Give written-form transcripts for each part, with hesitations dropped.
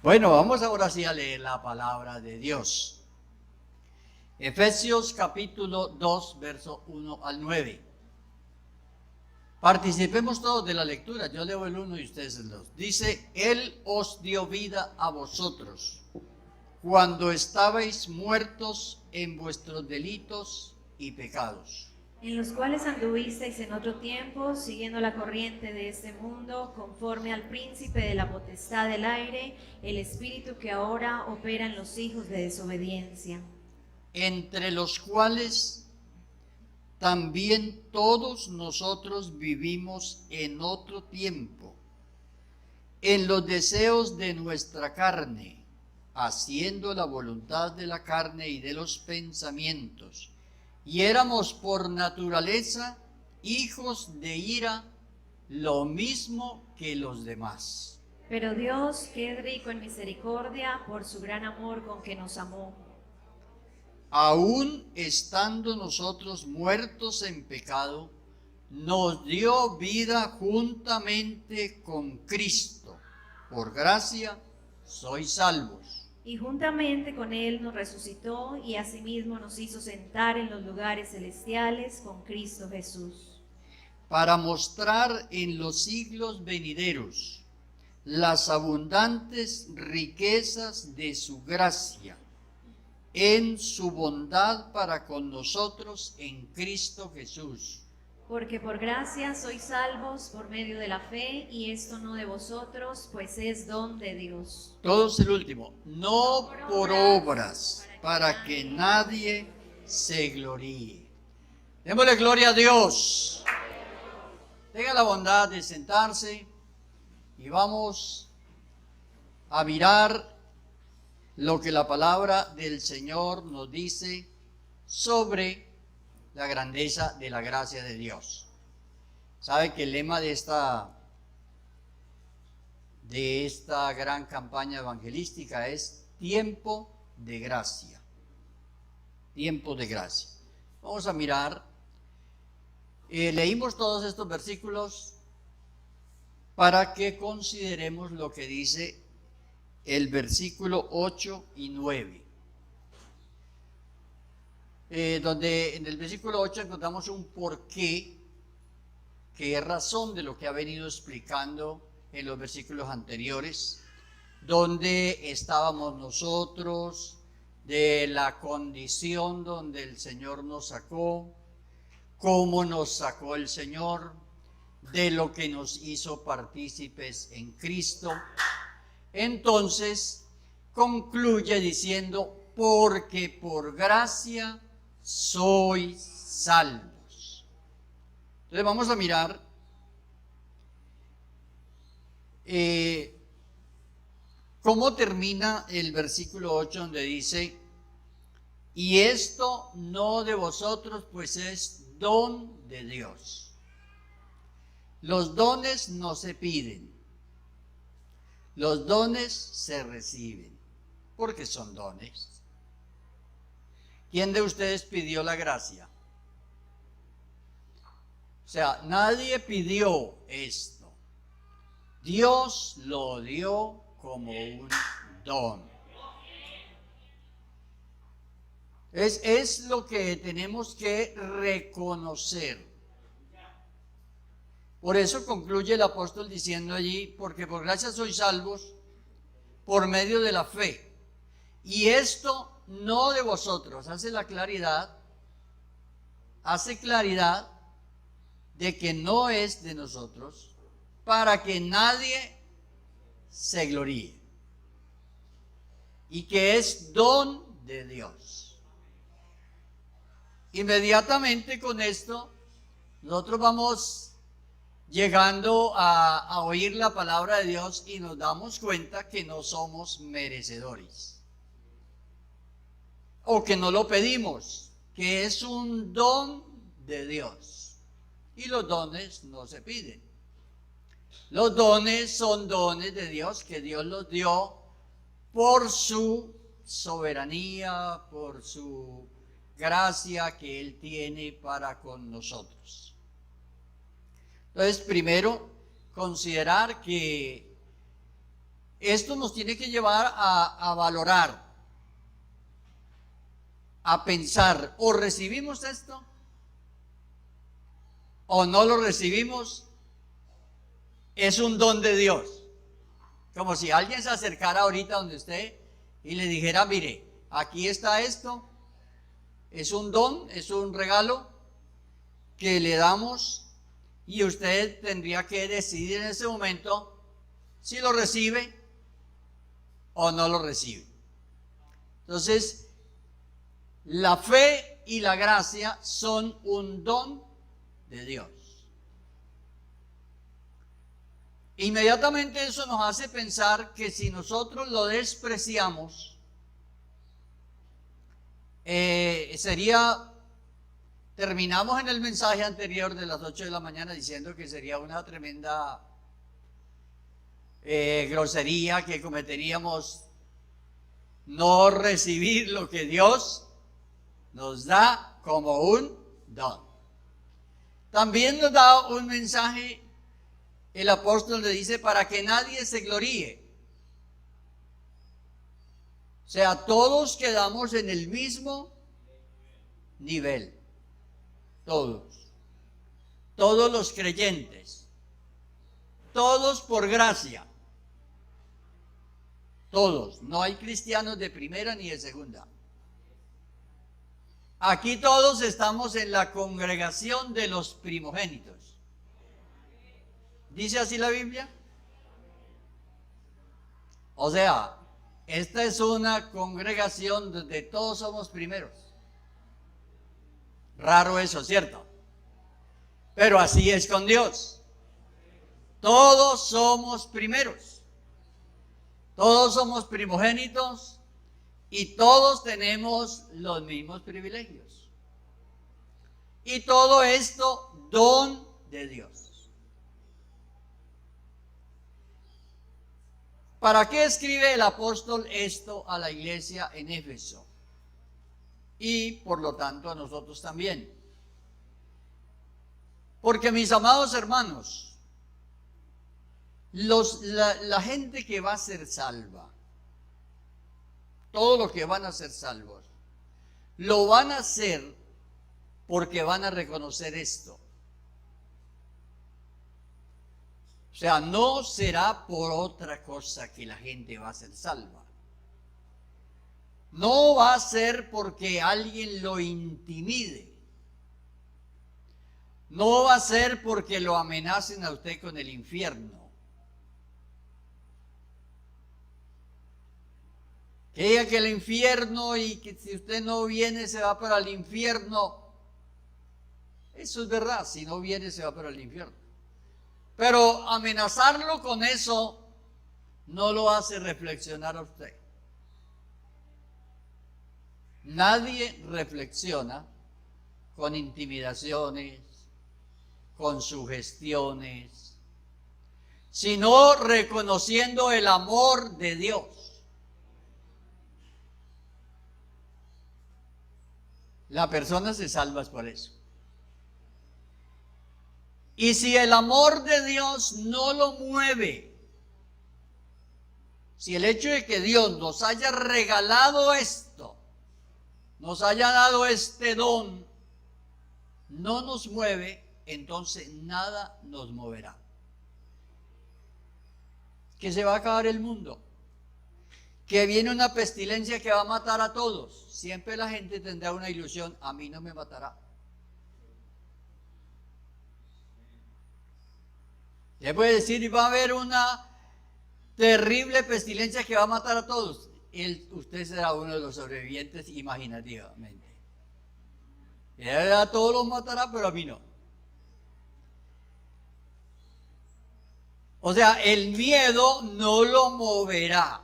Bueno, vamos ahora sí a leer la palabra de Dios. Efesios capítulo 2, verso 1 al 9. Participemos todos de la lectura. Yo leo el 1 y ustedes el 2. Dice: Él os dio vida a vosotros cuando estabais muertos en vuestros delitos y pecados, en los cuales anduvisteis en otro tiempo, siguiendo la corriente de este mundo, conforme al príncipe de la potestad del aire, el espíritu que ahora opera en los hijos de desobediencia, entre los cuales también todos nosotros vivimos en otro tiempo, en los deseos de nuestra carne, haciendo la voluntad de la carne y de los pensamientos, y éramos por naturaleza hijos de ira, lo mismo que los demás. pero Dios, que es rico en misericordia, por su gran amor con que nos amó, Aún estando nosotros muertos en pecado, nos dio vida juntamente con Cristo. Por gracia sois salvos. y juntamente con Él nos resucitó y asimismo nos hizo sentar en los lugares celestiales con Cristo Jesús, Para mostrar en los siglos venideros las abundantes riquezas de su gracia, en su bondad para con nosotros en Cristo Jesús. porque por gracia sois salvos por medio de la fe, y esto no de vosotros, pues es don de Dios. Todos el último, no por obras, para que nadie se gloríe. Démosle gloria a Dios. Tenga la bondad de sentarse y vamos a mirar lo que la palabra del Señor nos dice sobre la grandeza de la gracia de Dios. Sabe que el lema de esta gran campaña evangelística es tiempo de gracia. Tiempo de gracia. Vamos a mirar. Leímos todos estos versículos para que consideremos lo que dice el versículo 8 y 9. Donde en el versículo 8 encontramos un porqué, que es razón de lo que ha venido explicando en los versículos anteriores, donde estábamos nosotros, de la condición donde el Señor nos sacó, cómo nos sacó el Señor, de lo que nos hizo partícipes en Cristo. Entonces concluye diciendo: porque por gracia sois salvos. Entonces vamos a mirar cómo termina el versículo 8, donde dice: y esto no de vosotros, pues es don de Dios. Los dones no se piden, los dones se reciben, porque son dones. ¿Quién de ustedes pidió la gracia? O sea, nadie pidió esto. Dios lo dio como un don. Es lo que tenemos que reconocer. Por eso concluye el apóstol diciendo allí: porque por gracia sois salvos por medio de la fe. Y esto no de vosotros. Hace claridad de que no es de nosotros, para que nadie se gloríe. Y que es don de Dios. Inmediatamente con esto, nosotros vamos llegando a oír la palabra de Dios y nos damos cuenta que no somos merecedores, o que no lo pedimos, que es un don de Dios. Y los dones no se piden. Los dones son dones de Dios, que Dios los dio por su soberanía, por su gracia que Él tiene para con nosotros. Entonces, primero, considerar que esto nos tiene que llevar a valorar, a pensar, o recibimos esto o no lo recibimos. Es un don de Dios. Como si alguien se acercara ahorita donde usted y le dijera, mire, aquí está esto, es un don, es un regalo que le damos y usted tendría que decidir en ese momento si lo recibe o no lo recibe. Entonces, la fe y la gracia son un don de Dios. Inmediatamente eso nos hace pensar que si nosotros lo despreciamos, terminamos en el mensaje anterior de las 8 de la mañana diciendo que sería una tremenda grosería que cometeríamos no recibir lo que Dios nos da como un don. También nos da un mensaje el apóstol, le dice, para que nadie se gloríe. O sea, todos quedamos en el mismo nivel. Todos los creyentes, todos por gracia, todos, no hay cristianos de primera ni de segunda. Aquí todos estamos en la congregación de los primogénitos. ¿Dice así la Biblia? O sea, esta es una congregación donde todos somos primeros. Raro eso, ¿cierto? Pero así es con Dios. Todos somos primeros. Todos somos primogénitos y todos tenemos los mismos privilegios. Y todo esto, don de Dios. ¿Para qué escribe el apóstol esto a la iglesia en Éfeso? Y por lo tanto a nosotros también. Porque mis amados hermanos, la gente que va a ser salva, todos los que van a ser salvos, lo van a hacer porque van a reconocer esto. O sea, no será por otra cosa que la gente va a ser salva. No va a ser porque alguien lo intimide. No va a ser porque lo amenacen a usted con el infierno. Que diga que el infierno y que si usted no viene se va para el infierno. Eso es verdad, si no viene se va para el infierno. Pero amenazarlo con eso no lo hace reflexionar a usted. Nadie reflexiona con intimidaciones, con sugestiones, sino reconociendo el amor de Dios. La persona se salva por eso. Y si el amor de Dios no lo mueve, si el hecho de que Dios nos haya regalado esto, nos haya dado este don, no nos mueve, entonces nada nos moverá. Que se va a acabar el mundo, que viene una pestilencia que va a matar a todos. Siempre la gente tendrá una ilusión, a mí no me matará. Le puede decir, va a haber una terrible pestilencia que va a matar a todos. Usted será uno de los sobrevivientes imaginativamente. Él a todos los matará, pero a mí no. O sea, el miedo no lo moverá.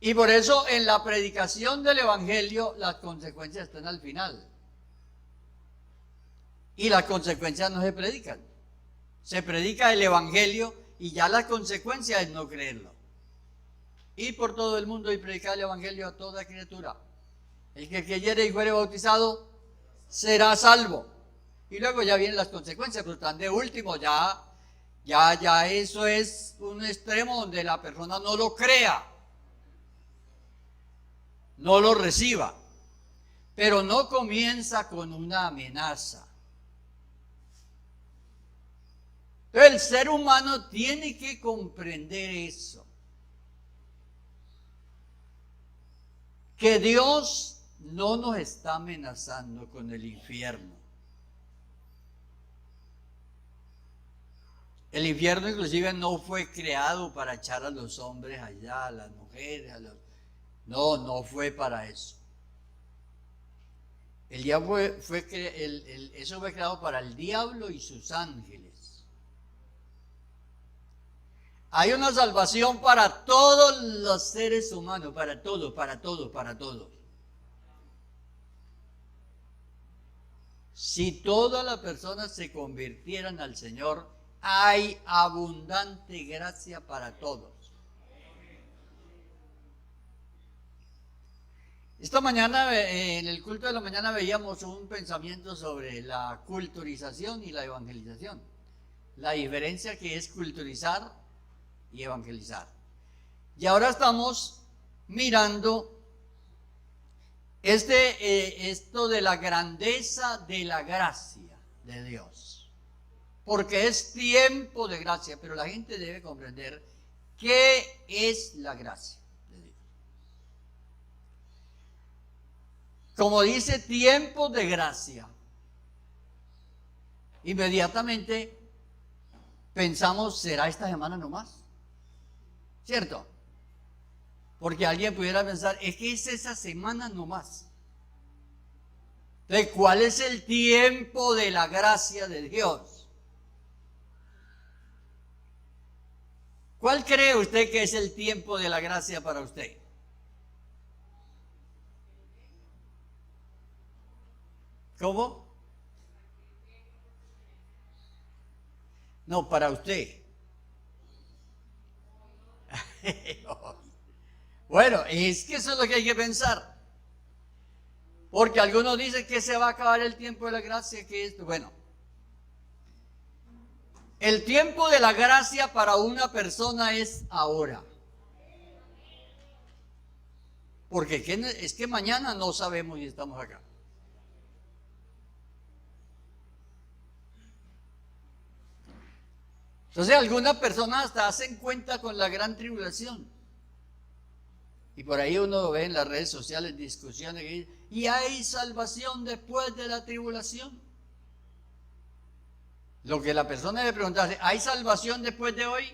Y por eso en la predicación del Evangelio las consecuencias están al final. Y las consecuencias no se predican. Se predica el Evangelio y ya la consecuencia es no creerlo. Y por todo el mundo y predicar el Evangelio a toda criatura. El que creyere y fuere bautizado será salvo. Y luego ya vienen las consecuencias, pero están de último ya Ya eso es un extremo donde la persona no lo crea, no lo reciba, pero no comienza con una amenaza. Entonces el ser humano tiene que comprender eso, que Dios no nos está amenazando con el infierno. El infierno inclusive no fue creado para echar a los hombres allá, a las mujeres, no fue para eso. Eso fue creado para el diablo y sus ángeles. Hay una salvación para todos los seres humanos, para todos. Si todas las personas se convirtieran al Señor, hay abundante gracia para todos. Esta mañana, en el culto de la mañana, veíamos un pensamiento sobre la culturización y la evangelización. La diferencia que es culturizar y evangelizar. Y ahora estamos mirando esto de la grandeza de la gracia de Dios. Porque es tiempo de gracia, pero la gente debe comprender qué es la gracia de Dios. Como dice tiempo de gracia, inmediatamente pensamos, ¿será esta semana nomás? ¿Cierto? Porque alguien pudiera pensar, es que es esa semana nomás. Entonces, ¿cuál es el tiempo de la gracia de Dios? ¿Cuál cree usted que es el tiempo de la gracia para usted? ¿Cómo? No, para usted. Bueno, es que eso es lo que hay que pensar. Porque algunos dicen que se va a acabar el tiempo de la gracia, que esto, bueno. El tiempo de la gracia para una persona es ahora. Porque es que mañana no sabemos si estamos acá. Entonces algunas personas hasta hacen cuenta con la gran tribulación. Y por ahí uno ve en las redes sociales discusiones que dicen, ¿y hay salvación después de la tribulación? Lo que la persona debe preguntarse, ¿hay salvación después de hoy?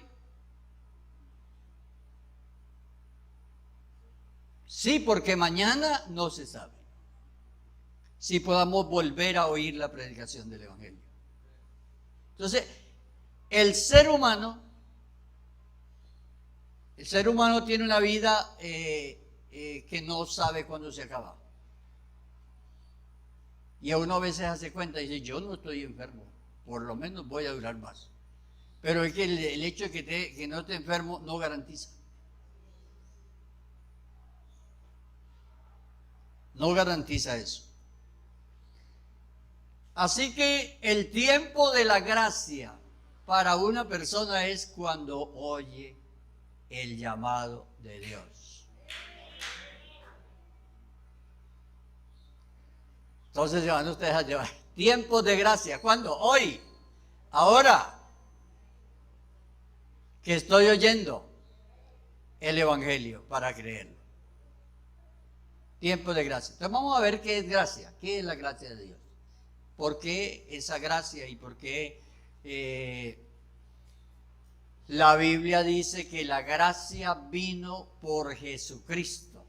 Sí, porque mañana no se sabe si podamos volver a oír la predicación del Evangelio. Entonces, el ser humano tiene una vida que no sabe cuándo se acaba. Y a uno a veces hace cuenta y dice, yo no estoy enfermo, por lo menos voy a durar más. Pero es que el hecho de que no esté enfermo no garantiza. No garantiza eso. Así que el tiempo de la gracia para una persona es cuando oye el llamado de Dios. Entonces se van ustedes a llevar tiempos de gracia. ¿Cuándo? Hoy, ahora que estoy oyendo el Evangelio para creerlo. Tiempo de gracia. Entonces vamos a ver qué es gracia, qué es la gracia de Dios. ¿Por qué esa gracia y por qué la Biblia dice que la gracia vino por Jesucristo?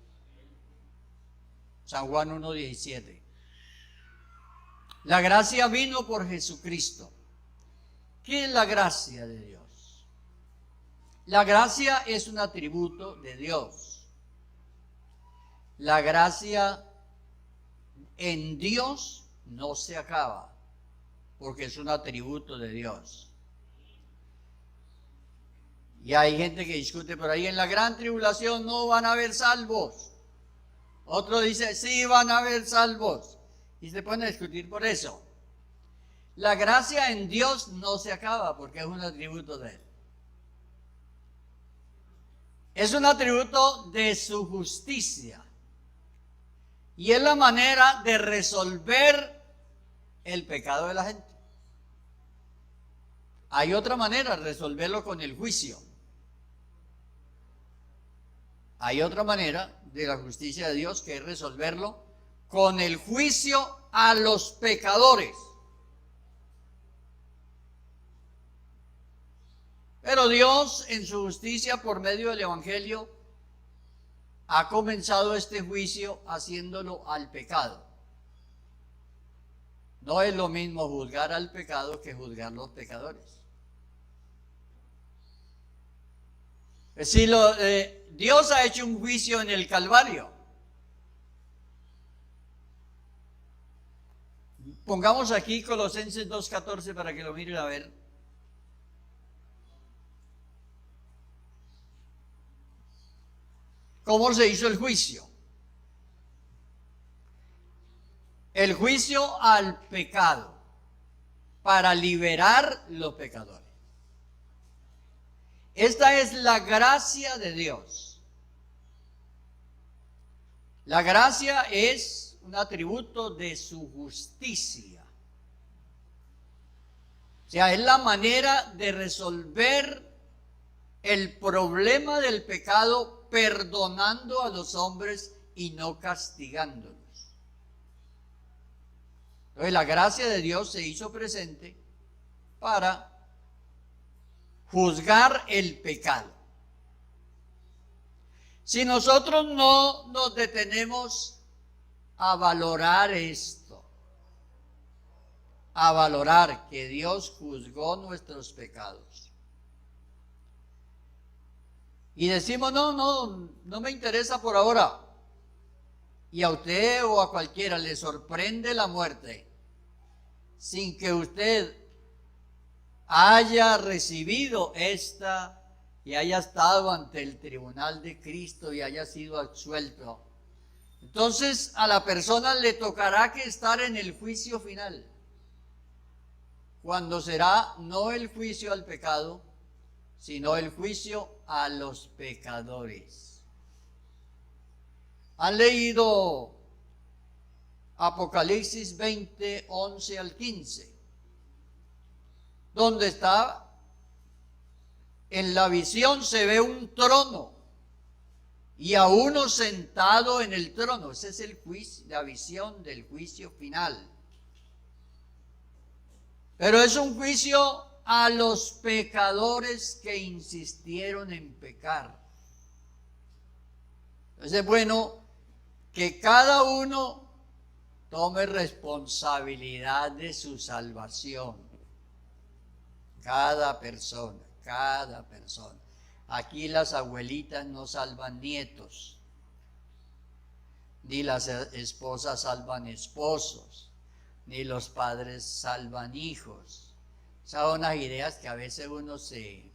San Juan 1:17. La gracia vino por Jesucristo. ¿Qué es la gracia de Dios? La gracia es un atributo de Dios. La gracia en Dios no se acaba, porque es un atributo de Dios. Y hay gente que discute por ahí, en la gran tribulación no van a haber salvos. Otro dice, sí van a haber salvos. Y se pone a discutir por eso. la gracia en Dios no se acaba porque es un atributo de Él. Es un atributo de su justicia. Y es la manera de resolver el pecado de la gente. Hay otra manera de resolverlo con el juicio. Hay otra manera de la justicia de Dios que es resolverlo con el juicio a los pecadores. Pero Dios en su justicia por medio del Evangelio ha comenzado este juicio haciéndolo al pecado. No es lo mismo juzgar al pecado que juzgar los pecadores. Es decir, Dios ha hecho un juicio en el Calvario. Pongamos aquí Colosenses 2:14 para que lo miren a ver. ¿Cómo se hizo el juicio? El juicio al pecado para liberar los pecadores. Esta es la gracia de Dios. La gracia es un atributo de su justicia. O sea, es la manera de resolver el problema del pecado perdonando a los hombres y no castigándolos. Entonces la gracia de Dios se hizo presente para juzgar el pecado. Si nosotros no nos detenemos a valorar esto, a valorar que Dios juzgó nuestros pecados, y decimos, no me interesa por ahora, y a usted o a cualquiera le sorprende la muerte, sin que usted haya recibido esta y haya estado ante el tribunal de Cristo y haya sido absuelto, entonces a la persona le tocará que estar en el juicio final, cuando será no el juicio al pecado, sino el juicio a los pecadores. ¿Han leído Apocalipsis 20, 11 al 15? Donde está, en la visión se ve un trono y a uno sentado en el trono. Ese es el juicio, la visión del juicio final. Pero es un juicio a los pecadores que insistieron en pecar. Entonces es bueno que cada uno tome responsabilidad de su salvación. Cada persona. Aquí las abuelitas no salvan nietos, ni las esposas salvan esposos, ni los padres salvan hijos. Son unas ideas que a veces uno se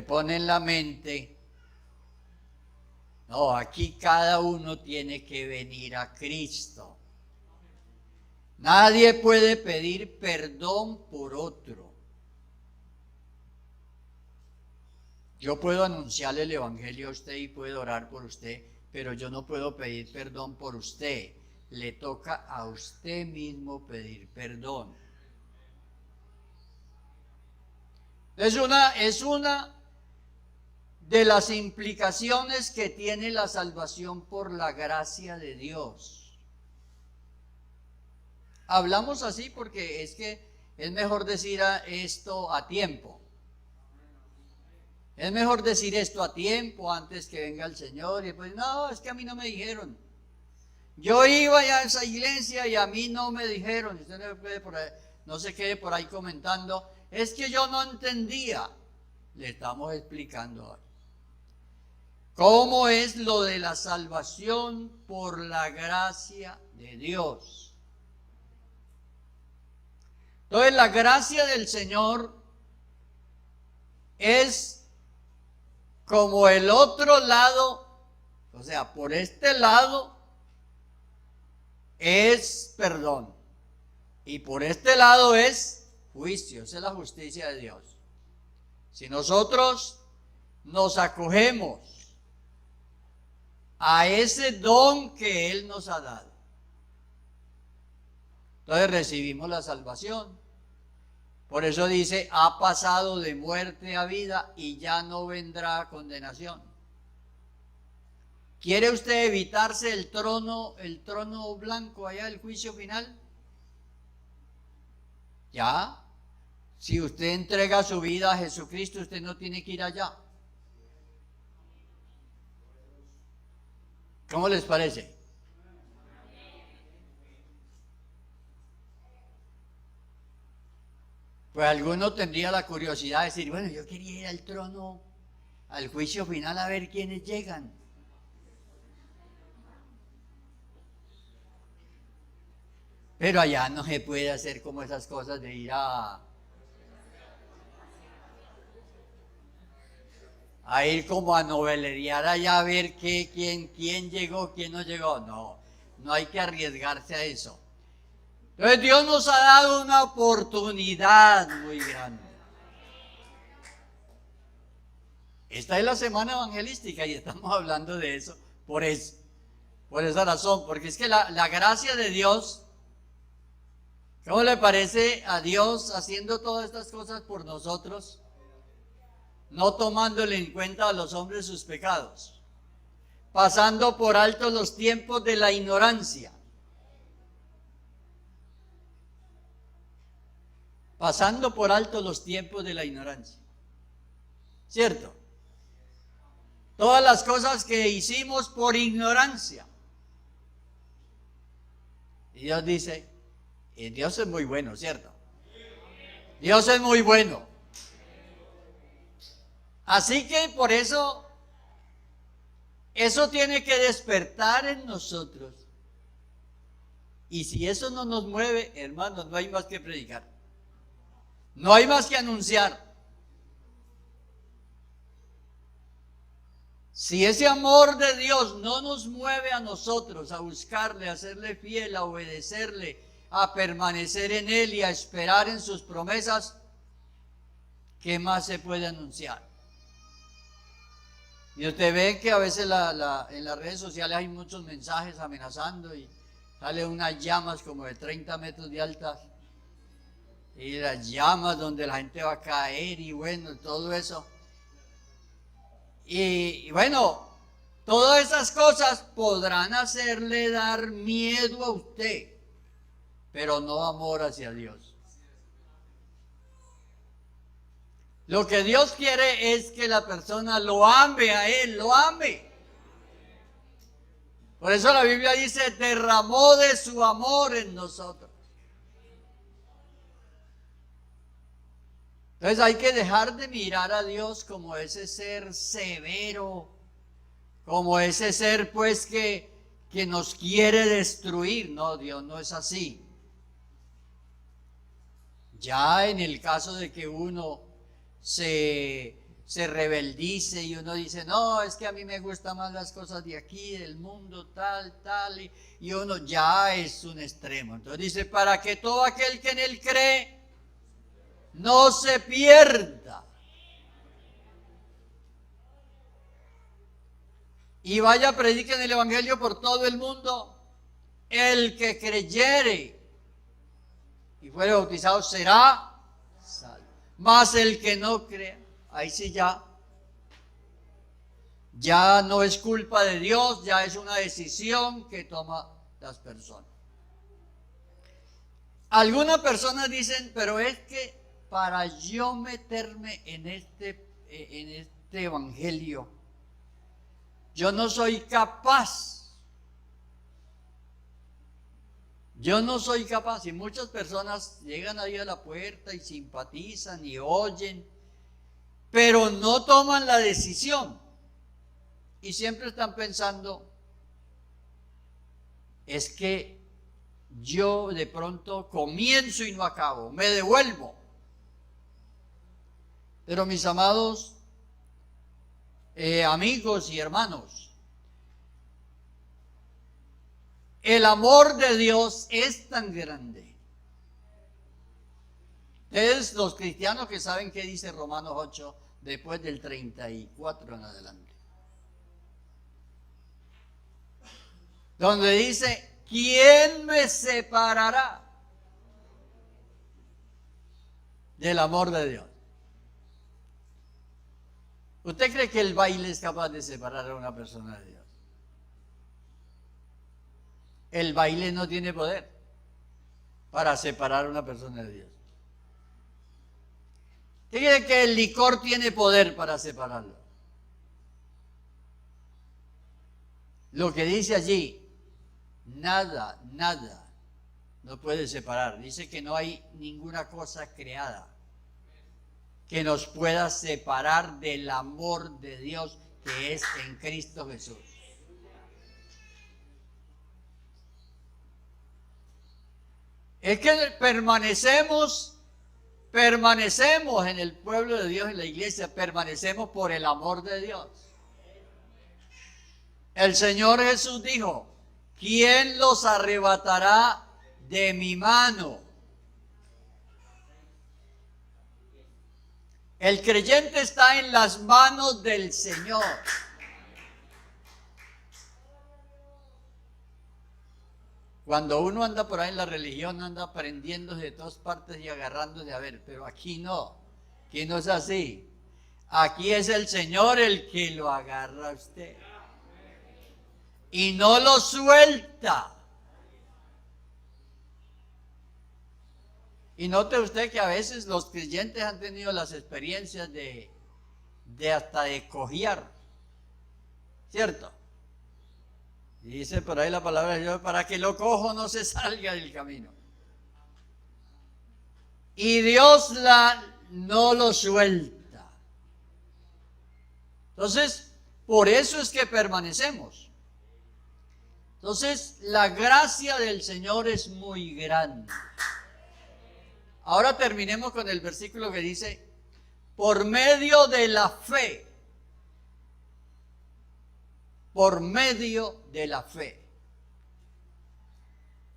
pone en la mente. No, aquí cada uno tiene que venir a Cristo. Nadie puede pedir perdón por otro. Yo puedo anunciarle el Evangelio a usted y puedo orar por usted, pero yo no puedo pedir perdón por usted. Le toca a usted mismo pedir perdón. Es una de las implicaciones que tiene la salvación por la gracia de Dios. Hablamos así porque es que es mejor decir esto a tiempo. Es mejor decir esto a tiempo antes que venga el Señor y después, no, es que a mí no me dijeron. Yo iba ya a esa iglesia y a mí no me dijeron. Usted no se quede por ahí comentando, es que yo no entendía. Le estamos explicando hoy cómo es lo de la salvación por la gracia de Dios. Entonces la gracia del Señor es como el otro lado, o sea, por este lado es perdón. Y por este lado es juicio, esa es la justicia de Dios. Si nosotros nos acogemos a ese don que Él nos ha dado, entonces recibimos la salvación. Por eso dice, ha pasado de muerte a vida y ya no vendrá condenación. ¿Quiere usted evitarse el trono blanco allá del juicio final? Ya, si usted entrega su vida a Jesucristo, usted no tiene que ir allá. ¿Cómo les parece? Pues alguno tendría la curiosidad de decir, bueno, yo quería ir al trono, al juicio final, a ver quiénes llegan. Pero allá no se puede hacer como esas cosas de ir a ir como a novelerear allá a ver quién llegó, quién no llegó. No, no hay que arriesgarse a eso. Entonces Dios nos ha dado una oportunidad muy grande. Esta es la semana evangelística y estamos hablando de eso, por esa razón, porque es que la gracia de Dios, ¿cómo le parece a Dios haciendo todas estas cosas por nosotros? No tomándole en cuenta a los hombres sus pecados, pasando por alto los tiempos de la ignorancia, pasando por alto los tiempos de la ignorancia, ¿cierto? Todas las cosas que hicimos por ignorancia. Y Dios dice, y Dios es muy bueno, ¿cierto? Dios es muy bueno. Así que por eso tiene que despertar en nosotros. Y si eso no nos mueve, hermanos, no hay más que predicar. No hay más que anunciar. Si ese amor de Dios no nos mueve a nosotros a buscarle, a serle fiel, a obedecerle, a permanecer en Él y a esperar en sus promesas, ¿qué más se puede anunciar? Y usted ve que a veces en las redes sociales hay muchos mensajes amenazando y salen unas llamas como de 30 metros de altas y las llamas donde la gente va a caer y bueno, todo eso. Y bueno, todas esas cosas podrán hacerle dar miedo a usted, pero no amor hacia Dios. Lo que Dios quiere es que la persona lo ame a Él, lo ame. Por eso la Biblia dice, derramó de su amor en nosotros. Entonces hay que dejar de mirar a Dios como ese ser severo, como ese ser pues que nos quiere destruir. No, Dios no es así. Ya en el caso de que uno se rebeldice y uno dice, no, es que a mí me gustan más las cosas de aquí, del mundo, tal, y uno ya es un extremo. Entonces dice, para que todo aquel que en Él cree no se pierda y vaya a predicar el evangelio por todo el mundo. El que creyere y fuere bautizado será salvo. Mas el que no crea, ahí sí ya no es culpa de Dios, ya es una decisión que toman las personas. Algunas personas dicen, pero es que para yo meterme en este evangelio, yo no soy capaz. Yo no soy capaz. Y muchas personas llegan ahí a la puerta y simpatizan y oyen, pero no toman la decisión. Y siempre están pensando, es que yo de pronto comienzo y no acabo, me devuelvo. Pero mis amados amigos y hermanos, el amor de Dios es tan grande Ustedes, los cristianos que saben qué dice Romanos 8, después del 34 en adelante. Donde dice, ¿quién me separará del amor de Dios? ¿Usted cree que el baile es capaz de separar a una persona de Dios? El baile no tiene poder para separar a una persona de Dios. ¿Usted cree que el licor tiene poder para separarlo? Lo que dice allí, nada no puede separar. Dice que no hay ninguna cosa creada que nos pueda separar del amor de Dios que es en Cristo Jesús. Es que permanecemos en el pueblo de Dios, en la iglesia, permanecemos por el amor de Dios. El Señor Jesús dijo, ¿quién los arrebatará de mi mano? El creyente está en las manos del Señor. Cuando uno anda por ahí en la religión, anda aprendiendo de todas partes y agarrándose a ver, pero aquí no es así. Aquí es el Señor el que lo agarra a usted. Y no lo suelta. Y note usted que a veces los creyentes han tenido las experiencias de hasta de cojear, ¿cierto? Y dice por ahí la palabra de Dios, para que lo cojo no se salga del camino. Y Dios no lo suelta. Entonces, por eso es que permanecemos. Entonces, la gracia del Señor es muy grande. Ahora terminemos con el versículo que dice, por medio de la fe. Por medio de la fe.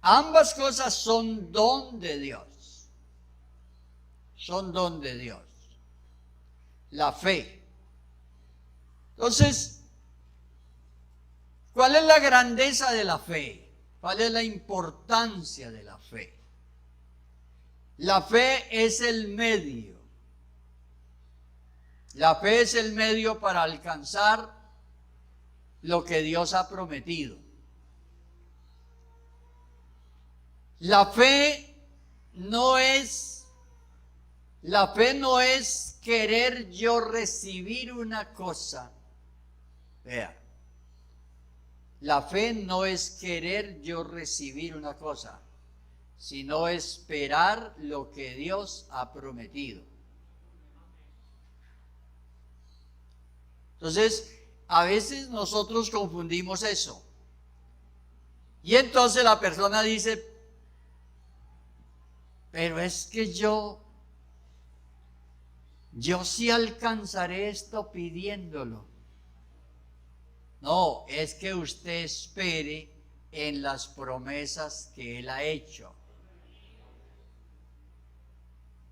Ambas cosas son don de Dios. Son don de Dios. La fe. Entonces, ¿cuál es la grandeza de la fe? ¿Cuál es la importancia de la fe? La fe es el medio. La fe es el medio para alcanzar lo que Dios ha prometido. La fe no es querer yo recibir una cosa. Vea. La fe no es querer yo recibir una cosa, sino esperar lo que Dios ha prometido. Entonces, a veces nosotros confundimos eso. Y entonces la persona dice, pero es que yo sí alcanzaré esto pidiéndolo. No, es que usted espere en las promesas que Él ha hecho.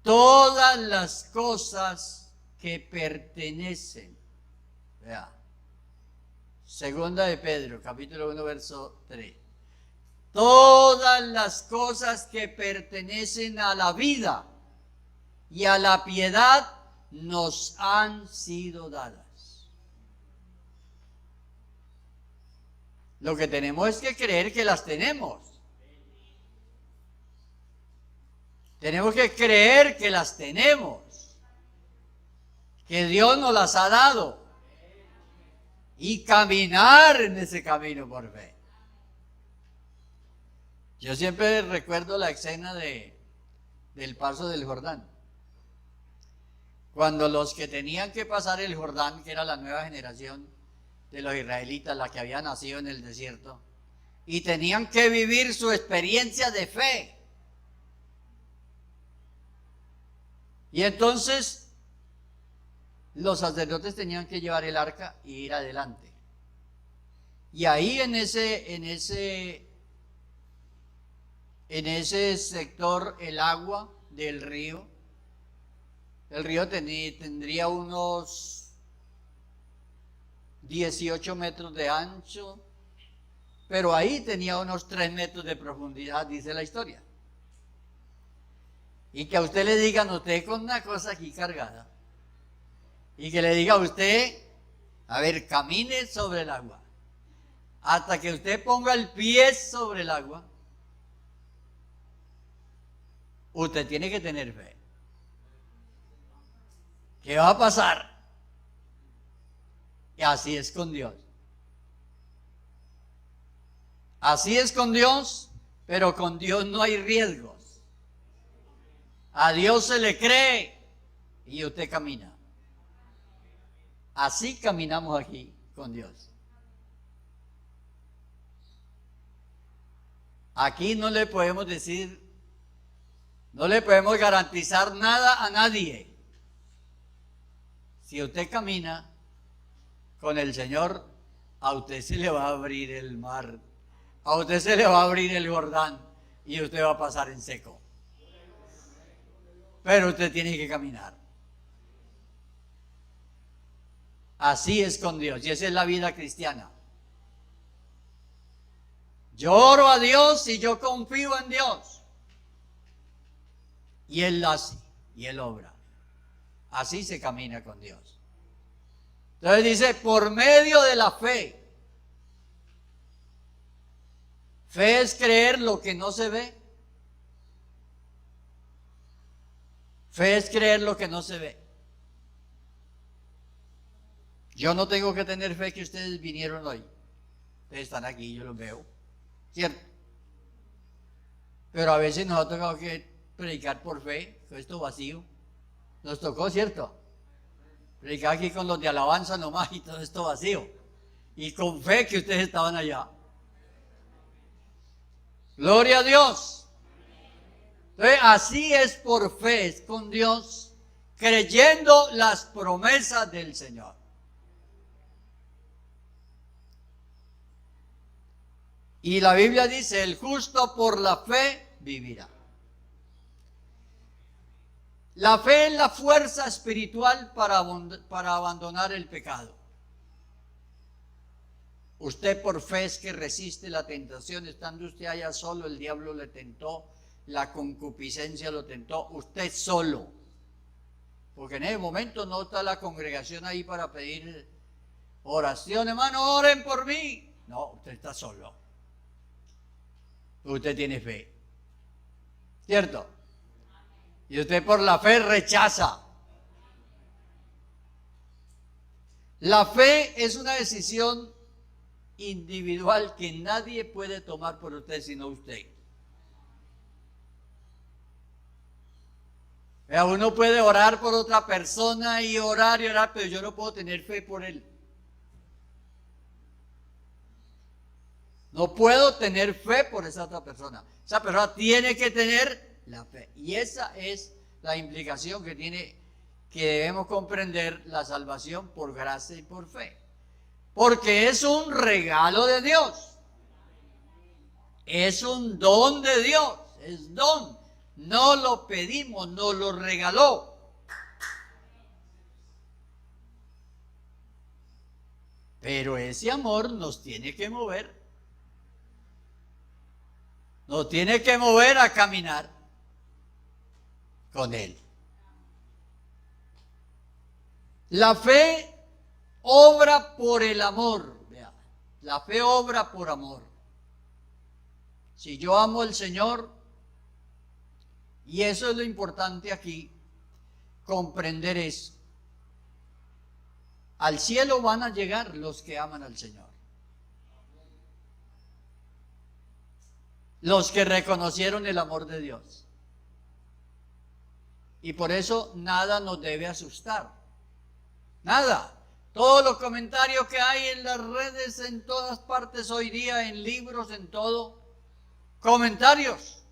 Todas las cosas que pertenecen. Vea. Segunda de Pedro, capítulo 1, verso 3. Todas las cosas que pertenecen a la vida y a la piedad nos han sido dadas. Lo que tenemos es que creer que las tenemos. Tenemos que creer que las tenemos. Que Dios nos las ha dado. Y caminar en ese camino por fe. Yo siempre recuerdo la escena del paso del Jordán. Cuando los que tenían que pasar el Jordán, que era la nueva generación de los israelitas, la que había nacido en el desierto, y tenían que vivir su experiencia de fe. Y entonces los sacerdotes tenían que llevar el arca y ir adelante. Y ahí en ese sector, el agua del río El río tendría unos 18 metros de ancho, pero ahí tenía unos 3 metros de profundidad, dice la historia. Y que a usted le digan, usted con una cosa aquí cargada, y que le diga a usted, a ver, camine sobre el agua, hasta que usted ponga el pie sobre el agua, usted tiene que tener fe. ¿Qué va a pasar? Y así es con Dios. Así es con Dios, pero con Dios no hay riesgos. A Dios se le cree y usted camina. Así caminamos aquí con Dios. Aquí no le podemos decir, no le podemos garantizar nada a nadie. Si usted camina con el Señor, a usted se le va a abrir el mar, a usted se le va a abrir el Jordán y usted va a pasar en seco. Pero usted tiene que caminar. Así es con Dios y esa es la vida cristiana. Yo oro a Dios y yo confío en Dios. Y Él hace y Él obra. Así se camina con Dios. Entonces dice, por medio de la fe. Fe es creer lo que no se ve. Fe es creer lo que no se ve. Yo no tengo que tener fe que ustedes vinieron hoy. Ustedes están aquí, yo los veo. ¿Cierto? Pero a veces nos ha tocado que predicar por fe, con esto vacío. Nos tocó, ¿cierto? Predicar aquí con los de alabanza nomás y todo esto vacío. Y con fe que ustedes estaban allá. Gloria a Dios. Entonces, así es por fe, es con Dios, creyendo las promesas del Señor. Y la Biblia dice, el justo por la fe vivirá. La fe es la fuerza espiritual para abandonar el pecado. Usted por fe es que resiste la tentación, estando usted allá solo, el diablo le tentó, la concupiscencia lo tentó, usted solo. Porque en ese momento no está la congregación ahí para pedir oración, hermano, oren por mí. No, usted está solo. Usted tiene fe. ¿Cierto? Y usted por la fe rechaza. La fe es una decisión individual que nadie puede tomar por usted sino usted. Uno puede orar por otra persona y orar, pero yo no puedo tener fe por él. No puedo tener fe por esa otra persona. Esa persona tiene que tener la fe. Y esa es la implicación que tiene, que debemos comprender la salvación por gracia y por fe. Porque es un regalo de Dios. Es un don de Dios. Es don. No lo pedimos, nos lo regaló. Pero ese amor nos tiene que mover. Nos tiene que mover a caminar con Él. La fe obra por el amor. Vea, la fe obra por amor. Si yo amo al Señor, y eso es lo importante aquí, comprender eso. Al cielo van a llegar los que aman al Señor. Los que reconocieron el amor de Dios. Y por eso nada nos debe asustar. Nada. Todos los comentarios que hay en las redes, en todas partes hoy día, en libros, en todo. Comentarios.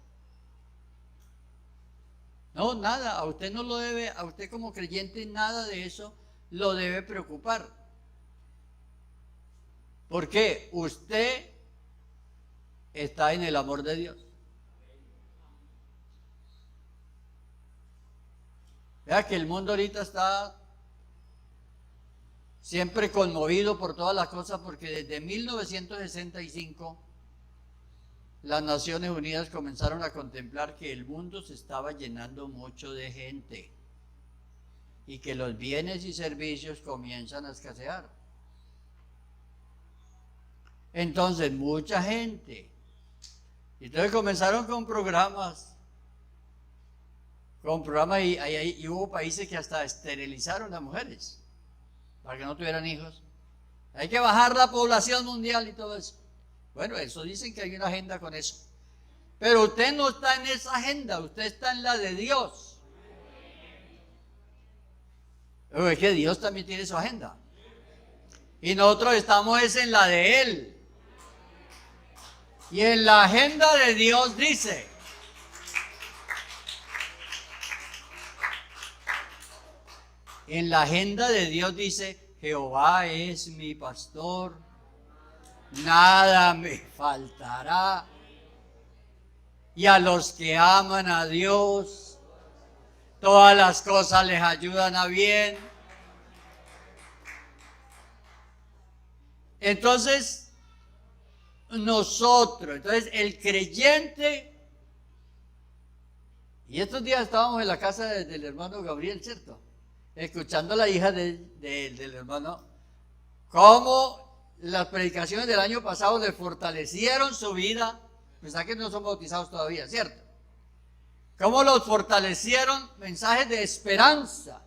No, nada. A usted no lo debe, a usted como creyente, nada de eso lo debe preocupar. ¿Por qué? Usted está en el amor de Dios. Ya que el mundo ahorita está siempre conmovido por todas las cosas, porque desde 1965 las Naciones Unidas comenzaron a contemplar que el mundo se estaba llenando mucho de gente y que los bienes y servicios comienzan a escasear. Entonces, mucha gente. Y entonces comenzaron con programas y hubo países que hasta esterilizaron a mujeres para que no tuvieran hijos. Hay que bajar la población mundial y todo eso. Bueno, eso dicen que hay una agenda con eso. Pero usted no está en esa agenda, usted está en la de Dios. Pero es que Dios también tiene su agenda. Y nosotros estamos en la de Él. Y en la agenda de Dios dice: en la agenda de Dios dice, Jehová es mi pastor, nada me faltará. Y a los que aman a Dios, todas las cosas les ayudan a bien. Entonces, entonces el creyente, y estos días estábamos en la casa del hermano Gabriel, ¿cierto? Escuchando a la hija del hermano, cómo las predicaciones del año pasado le fortalecieron su vida, pensá que no son bautizados todavía, ¿cierto? Cómo los fortalecieron mensajes de esperanza.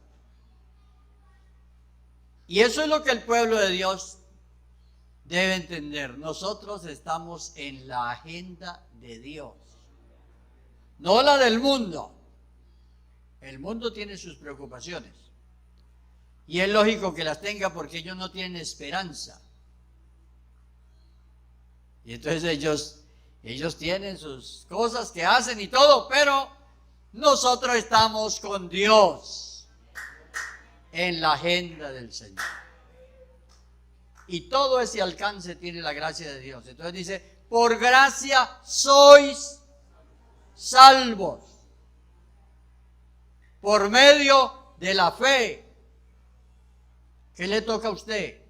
Y eso es lo que el pueblo de Dios debe entender. Nosotros estamos en la agenda de Dios, no la del mundo. El mundo tiene sus preocupaciones y es lógico que las tenga porque ellos no tienen esperanza. Y entonces ellos tienen sus cosas que hacen y todo, pero nosotros estamos con Dios en la agenda del Señor. Y todo ese alcance tiene la gracia de Dios. Entonces dice, por gracia sois salvos, por medio de la fe. ¿Qué le toca a usted?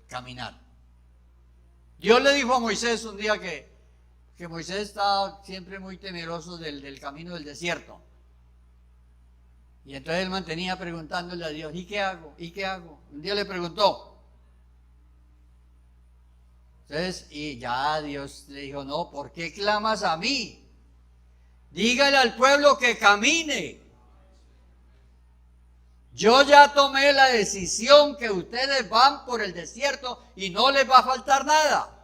Caminar. Dios le dijo a Moisés un día que Moisés estaba siempre muy temeroso del camino del desierto. Y entonces él mantenía preguntándole a Dios, ¿y qué hago? ¿Y qué hago? Un día le preguntó. Entonces, y ya Dios le dijo, no, ¿por qué clamas a mí? Dígale al pueblo que camine. Yo ya tomé la decisión que ustedes van por el desierto y no les va a faltar nada.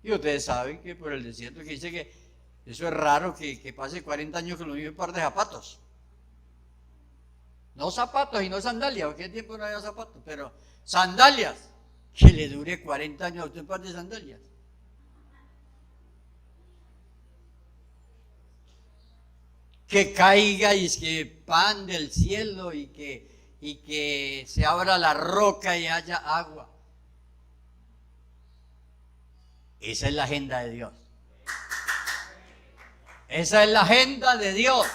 Y ustedes saben que por el desierto, que dice que eso es raro que pase 40 años con los mismos par de zapatos. No zapatos y no sandalias, porque en tiempo no había zapatos, pero sandalias, que le dure 40 años a usted un par de sandalias. Que caiga y es que pan del cielo y que se abra la roca y haya agua. Esa es la agenda de Dios. Esa es la agenda de Dios.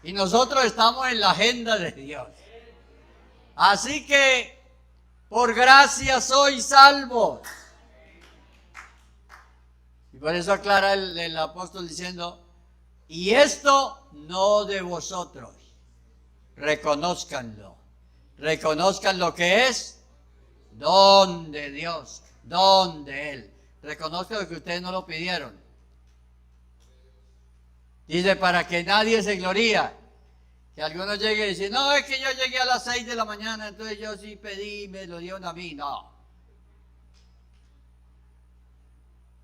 Y nosotros estamos en la agenda de Dios. Así que, por gracia sois salvos. Y por eso aclara el apóstol diciendo, y esto no de vosotros. Reconózcanlo. Reconozcan lo que es don de Dios, don de Él. Reconozcan lo que ustedes no lo pidieron. Dice, para que nadie se gloría. Que alguno llegue y dice, no, es que yo llegué a las 6 de la mañana, entonces yo sí pedí y me lo dieron a mí. No.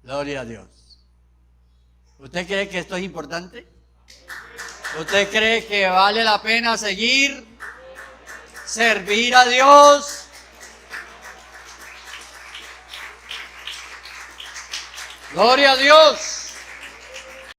Gloria a Dios. ¿Usted cree que esto es importante? ¿Usted cree que vale la pena seguir, servir a Dios? Gloria a Dios.